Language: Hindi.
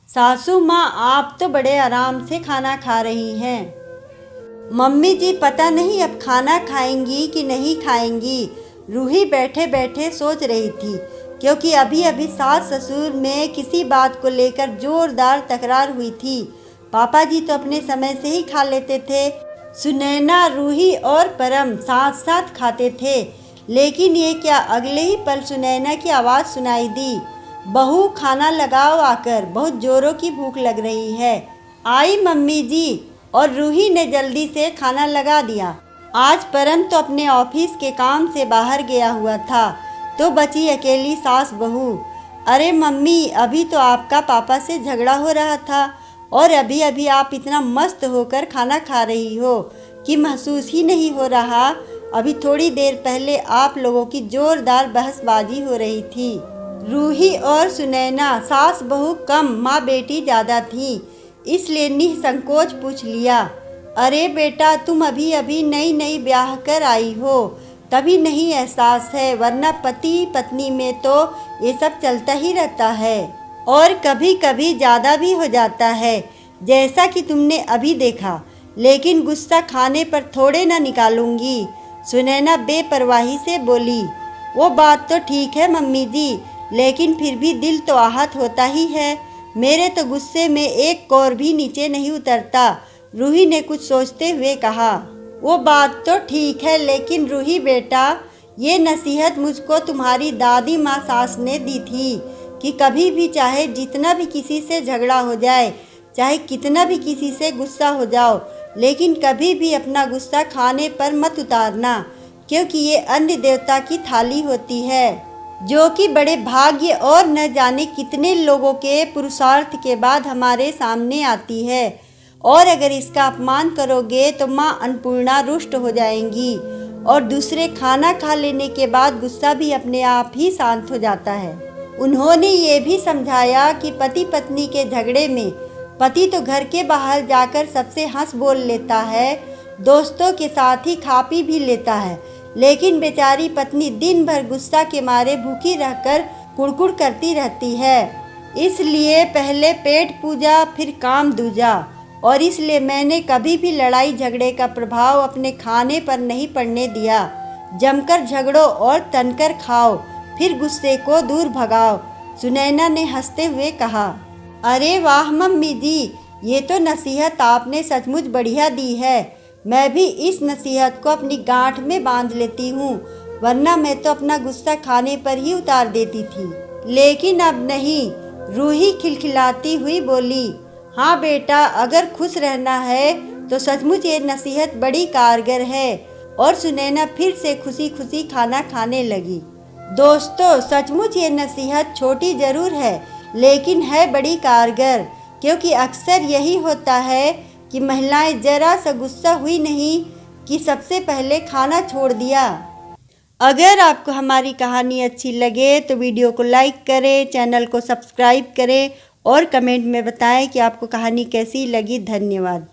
सासू माँ आप तो बड़े आराम से खाना खा रही हैं। मम्मी जी पता नहीं अब खाना खाएंगी कि नहीं खाएंगी। रूही बैठे बैठे सोच रही थी, क्योंकि अभी अभी सास ससुर में किसी बात को लेकर जोरदार तकरार हुई थी। पापा जी तो अपने समय से ही खा लेते थे। सुनैना, रूही और परम साथ साथ खाते थे, लेकिन ये क्या, अगले ही पल सुनैना की आवाज़ सुनाई दी, बहू खाना लगाओ आकर, बहुत जोरों की भूख लग रही है। आई मम्मी जी, और रूही ने जल्दी से खाना लगा दिया। आज परम तो अपने ऑफिस के काम से बाहर गया हुआ था, तो बची अकेली सास बहू। अरे मम्मी, अभी तो आपका पापा से झगड़ा हो रहा था और अभी अभी आप इतना मस्त होकर खाना खा रही हो कि महसूस ही नहीं हो रहा। अभी थोड़ी देर पहले आप लोगों की जोरदार बहसबाजी हो रही थी। रूही और सुनैना सास बहू कम, माँ बेटी ज़्यादा थी, इसलिए निसंकोच पूछ लिया, अरे बेटा, तुम अभी अभी नई नई ब्याह कर आई हो, तभी नहीं एहसास है, वरना पति पत्नी में तो ये सब चलता ही रहता है और कभी कभी ज़्यादा भी हो जाता है, जैसा कि तुमने अभी देखा। लेकिन गुस्सा खाने पर थोड़े ना निकालूंगी। सुनैना बेपरवाही से बोली, वो बात तो ठीक है मम्मी जी, लेकिन फिर भी दिल तो आहत होता ही है। मेरे तो गुस्से में एक कौर भी नीचे नहीं उतरता। रूही ने कुछ सोचते हुए कहा, वो बात तो ठीक है, लेकिन रूही बेटा, ये नसीहत मुझको तुम्हारी दादी माँ सास ने दी थी कि कभी भी चाहे जितना भी किसी से झगड़ा हो जाए, चाहे कितना भी किसी से गुस्सा हो जाओ, लेकिन कभी भी अपना गुस्सा खाने पर मत उतारना, क्योंकि ये अन्य देवता की थाली होती है, जो कि बड़े भाग्य और न जाने कितने लोगों के पुरुषार्थ के बाद हमारे सामने आती है। और अगर इसका अपमान करोगे तो माँ अन्नपूर्णा रुष्ट हो जाएंगी और दूसरे खाना खा लेने के बाद गुस्सा भी अपने आप ही शांत हो जाता है। उन्होंने ये भी समझाया कि पति पत्नी के झगड़े में पति तो घर के बाहर जाकर सबसे हंस बोल लेता है, दोस्तों के साथ ही खा पी भी लेता है, लेकिन बेचारी पत्नी दिन भर गुस्सा के मारे भूखी रहकर कुड़कुड़ करती रहती है। इसलिए पहले पेट पूजा फिर काम दूजा, और इसलिए मैंने कभी भी लड़ाई झगड़े का प्रभाव अपने खाने पर नहीं पड़ने दिया। जमकर झगड़ो और तनकर खाओ, फिर गुस्से को दूर भगाओ। सुनैना ने हंसते हुए कहा, अरे वाह मम्मी जी, ये तो नसीहत आपने सचमुच बढ़िया दी है। मैं भी इस नसीहत को अपनी गांठ में बांध लेती हूँ, वरना मैं तो अपना गुस्सा खाने पर ही उतार देती थी, लेकिन अब नहीं। रूही खिलखिलाती हुई बोली, हाँ बेटा, अगर खुश रहना है तो सचमुच ये नसीहत बड़ी कारगर है। और सुनैना फिर से खुशी खुशी खाना खाने लगी। दोस्तों, सचमुच ये नसीहत छोटी जरूर है, लेकिन है बड़ी कारगर, क्योंकि अक्सर यही होता है कि महिलाएं जरा सा गुस्सा हुई नहीं कि सबसे पहले खाना छोड़ दिया। अगर आपको हमारी कहानी अच्छी लगे तो वीडियो को लाइक करें, चैनल को सब्सक्राइब करें और कमेंट में बताएं कि आपको कहानी कैसी लगी। धन्यवाद।